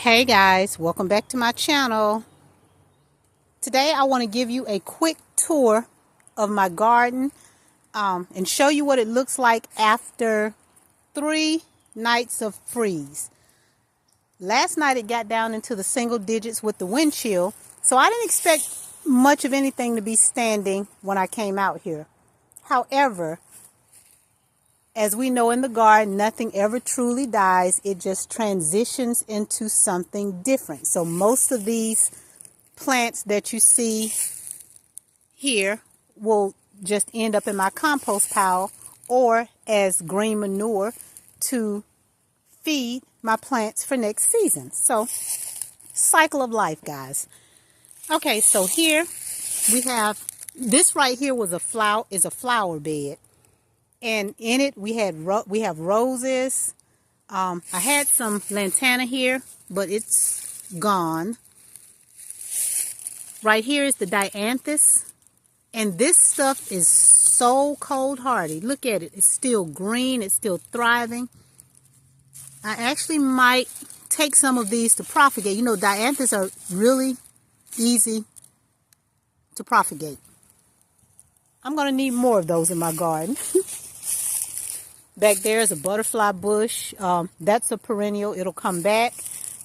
Hey guys, welcome back to my channel. Today I want to give you a quick tour of my garden and show you what it looks like after 3 nights of freeze. Last night it got down into the single digits with the wind chill, so I didn't expect much of anything to be standing when I came out here. However, as we know in the garden, nothing ever truly dies. It just transitions into something different. So most of these plants that you see here will just end up in my compost pile or as green manure to feed my plants for next season. So, cycle of life, guys. Okay, so here we have, this right here is a flower bed. And in it, we have roses. I had some lantana here, but it's gone. Right here is the dianthus. And this stuff is so cold hardy. Look at it. It's still green. It's still thriving. I actually might take some of these to propagate. You know, dianthus are really easy to propagate. I'm going to need more of those in my garden. Back there is a butterfly bush. That's a perennial. It'll come back.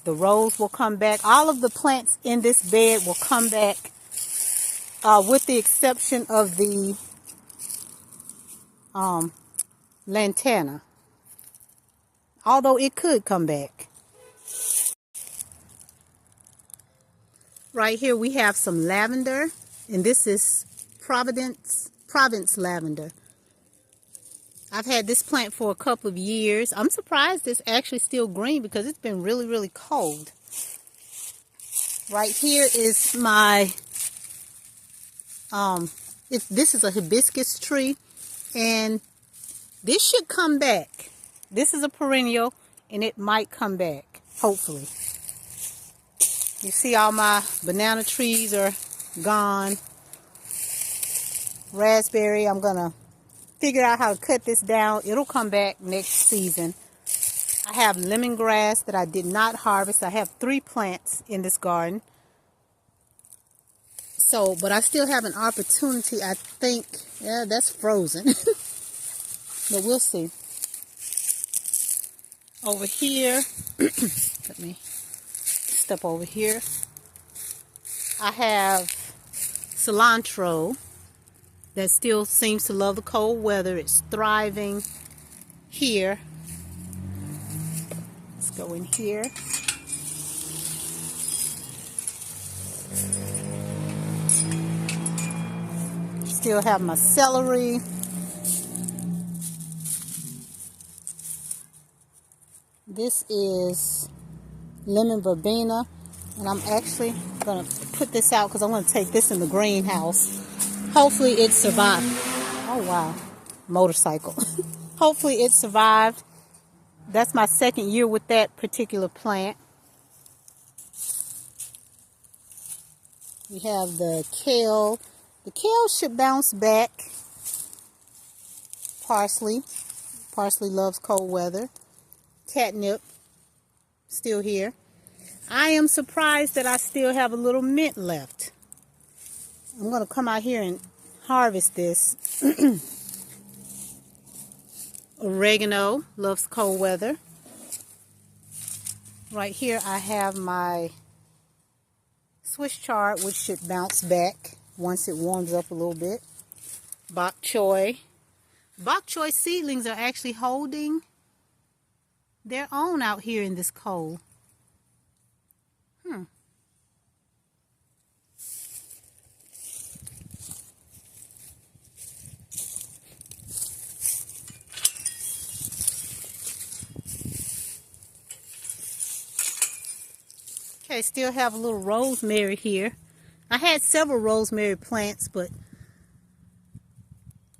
The rose will come back. All of the plants in this bed will come back with the exception of the lantana. Although it could come back. Right here we have some lavender. And this is Provence lavender. I've had this plant for a couple of years. I'm surprised it's actually still green because it's been really, really cold. Right here is my, this is a hibiscus tree, and this should come back. This is a perennial, and it might come back, hopefully. You see all my banana trees are gone. Raspberry, I'm going to figure out how to cut this down. It'll come back next season. I have lemongrass that I did not harvest. I have 3 plants in this garden. So, but I still have an opportunity, I think. Yeah, that's frozen. But we'll see. Over here, let me step over here. I have cilantro that still seems to love the cold weather. It's thriving here. Let's go in here. Still have my celery. This is lemon verbena. And I'm actually going to put this out because I'm going to take this in the greenhouse. Hopefully it survived. Oh, wow. Motorcycle. Hopefully it survived. That's my second year with that particular plant. We have the kale. The kale should bounce back. Parsley. Parsley loves cold weather. Catnip. Still here. I am surprised that I still have a little mint left. I'm going to come out here and harvest this. Oregano loves cold weather. Right here I have my Swiss chard, which should bounce back once it warms up a little bit. Bok choy. Bok choy seedlings are actually holding their own out here in this cold. Okay, still have a little rosemary here. I had several rosemary plants, but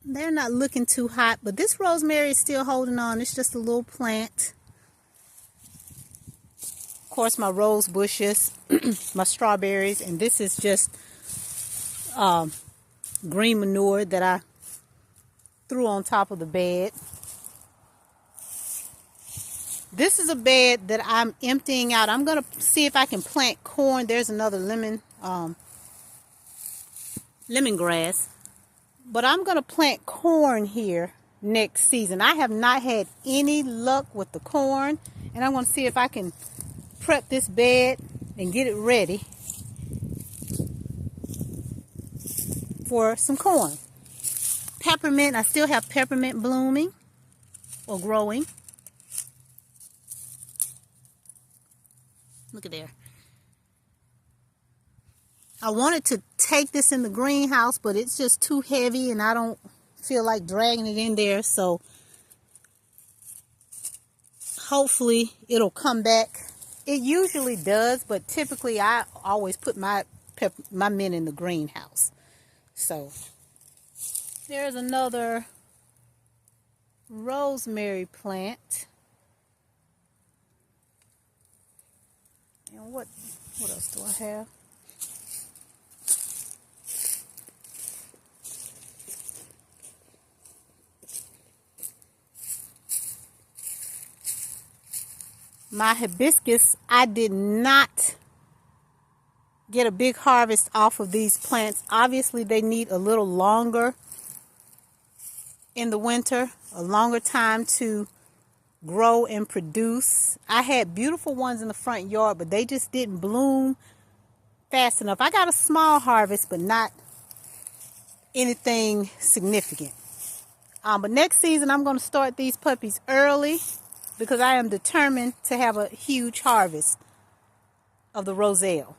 they're not looking too hot. But this rosemary is still holding on. It's just a little plant. Of course, my rose bushes, my strawberries, and this is just green manure that I threw on top of the bed. This is a bed that I'm emptying out. I'm going to see if I can plant corn. There's another lemongrass. But I'm going to plant corn here next season. I have not had any luck with the corn. And I'm going to see if I can prep this bed and get it ready for some corn. Peppermint, I still have peppermint blooming or growing. Look at there. I wanted to take this in the greenhouse, but it's just too heavy and I don't feel like dragging it in there. So hopefully it'll come back. It usually does, but typically I always put my mint in the greenhouse. So there's another rosemary plant. And what else do I have? My hibiscus, I did not get a big harvest off of these plants. Obviously, they need a little longer in the winter, a longer time to grow and produce. I had beautiful ones in the front yard, but they just didn't bloom fast enough. I got a small harvest, but not anything significant. But next season, I'm going to start these puppies early because I am determined to have a huge harvest of the roselle.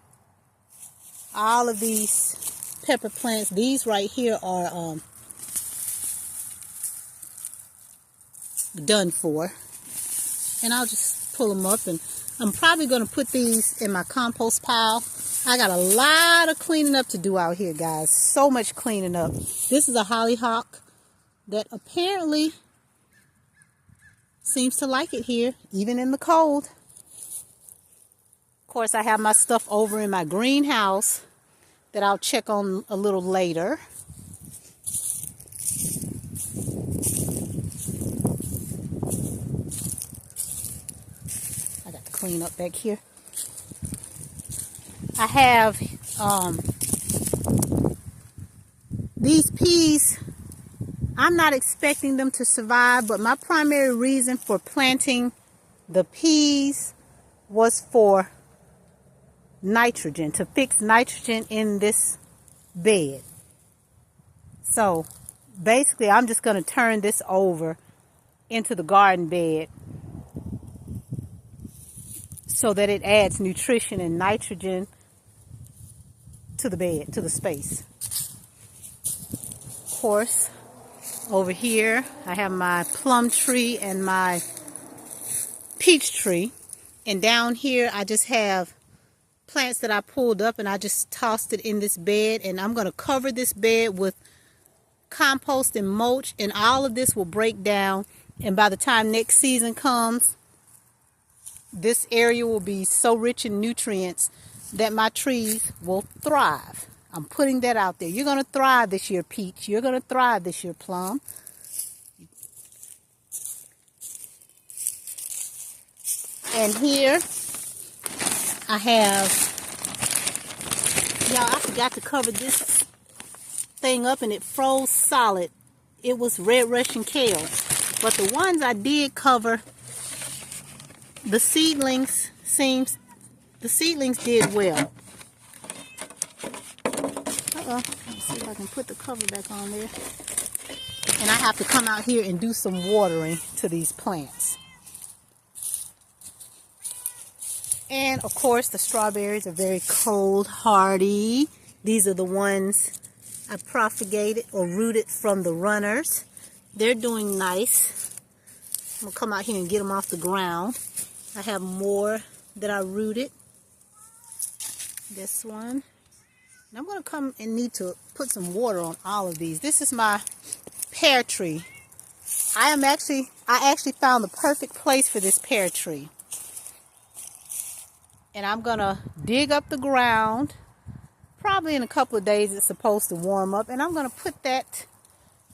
All of these pepper plants, these right here are done for. And I'll just pull them up, and I'm probably going to put these in my compost pile. I got a lot of cleaning up to do out here, guys. So much cleaning up. This is a hollyhock that apparently seems to like it here, even in the cold. Of course, I have my stuff over in my greenhouse that I'll check on a little later. I got to clean up back here. I have these peas. I'm not expecting them to survive, but my primary reason for planting the peas was for nitrogen, to fix nitrogen in this bed. So basically, I'm just going to turn this over into the garden bed so that it adds nutrition and nitrogen to the bed, to the space. Of course, over here, I have my plum tree and my peach tree. And down here, I just have plants that I pulled up and I just tossed it in this bed. And I'm going to cover this bed with compost and mulch. And all of this will break down. And by the time next season comes, this area will be so rich in nutrients that my trees will thrive. I'm putting that out there. You're going to thrive this year, peach. You're going to thrive this year, plum. And here I have, y'all, I forgot to cover this thing up and it froze solid. It was red Russian kale. But the ones I did cover, the seedlings did well. Let me see if I can put the cover back on there. And I have to come out here and do some watering to these plants. And of course, the strawberries are very cold hardy. These are the ones I propagated or rooted from the runners. They're doing nice. I'm going to come out here and get them off the ground. I have more that I rooted. This one. And I'm going to come and need to put some water on all of these. This is my pear tree. I actually found the perfect place for this pear tree. And I'm going to dig up the ground. Probably in a couple of days it's supposed to warm up. And I'm going to put that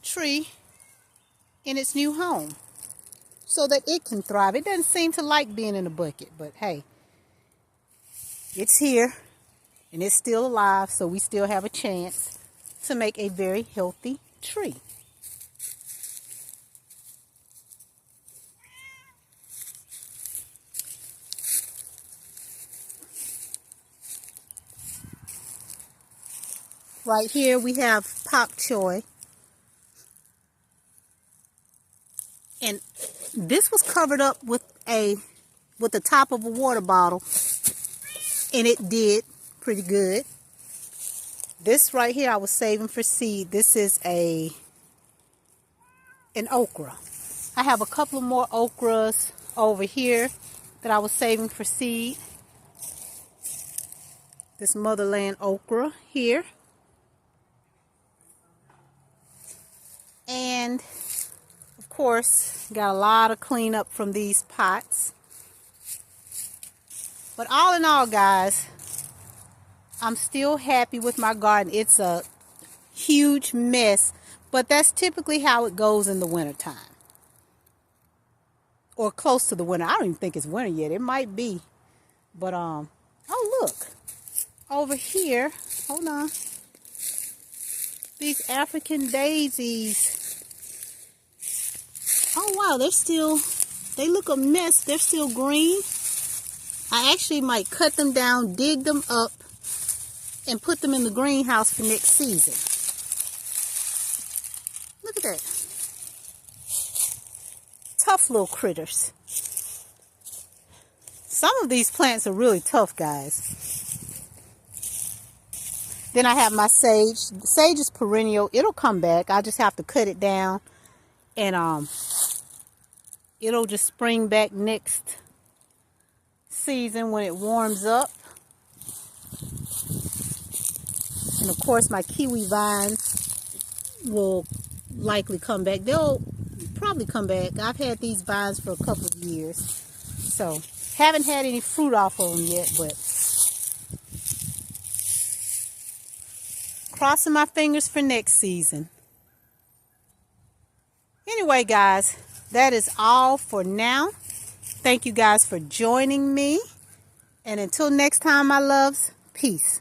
tree in its new home. so that it can thrive. It doesn't seem to like being in a bucket, but hey, it's here and it's still alive, so we still have a chance to make a very healthy tree. Right here we have pak choi. And this was covered up with the top of a water bottle, and it did pretty good. This right here I was saving for seed. This is an okra. I have a couple of more okras over here that I was saving for seed. This motherland okra here. And of course, got a lot of cleanup from these pots. But all in all, guys, I'm still happy with my garden. It's a huge mess, but that's typically how it goes in the wintertime. Or close to the winter. I don't even think it's winter yet. It might be. But, oh, look. Over here, hold on. These African daisies. Oh, wow, they look a mess. They're still green. I actually might cut them down, dig them up, and put them in the greenhouse for next season. Look at that. Tough little critters. Some of these plants are really tough, guys. Then I have my sage. The sage is perennial. It'll come back. I just have to cut it down. And it'll just spring back next season when it warms up. And of course my kiwi vines will likely come back. They'll probably come back. I've had these vines for a couple of years, so haven't had any fruit off of them yet, but crossing my fingers for next season. Anyway, guys, that is all for now. Thank you guys for joining me. And until next time, my loves, peace.